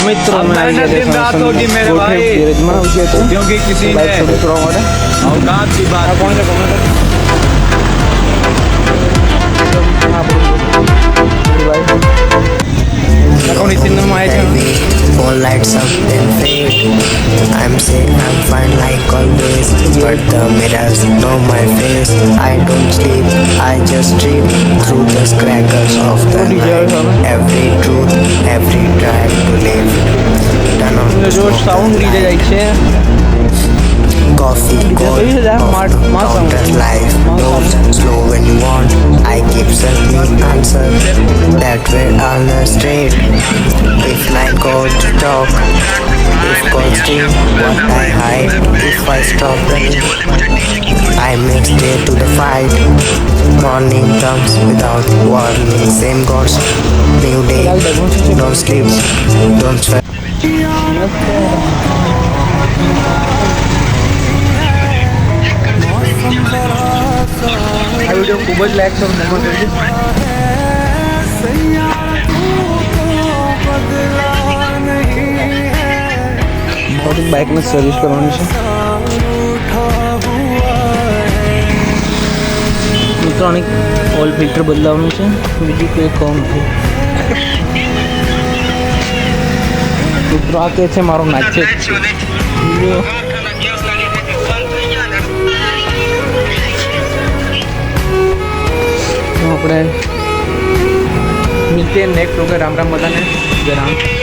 मित्रों में दिन रात होगी मेरे भाई, क्योंकि किसी ने औकात की बात कौन से कौन इसी में आए थे All lights up then fade. I'm saying I'm fine like always, but the mirrors know my face. I don't sleep, I just dream through the crackers of the night. Every truth, every try to live. Turn on the जो smoke, sound the लीजे light. જાય છે Coffee, cold, counter life, moves slow when you want. I keep searching answer that way on the street. If night goes to talk, if God steal what I hide, if I stop running, I may stay to the fight. Morning comes without warning, same gods, new day. Don't sleep, don't sweat. આ video ખૂબ જ like કરો comment કરજો થોડીક બાઇકની service કરવાની છે મિત્રો આની ઓઇલ ફિલ્ટર બદલાવવાનું છે બીજું કોઈ કામ નથી મિત્રો આ કે છે મારો નાચ છે આપણે મિલતે નેક્સ્ટ વગર રામ રામ બધાને જય રામ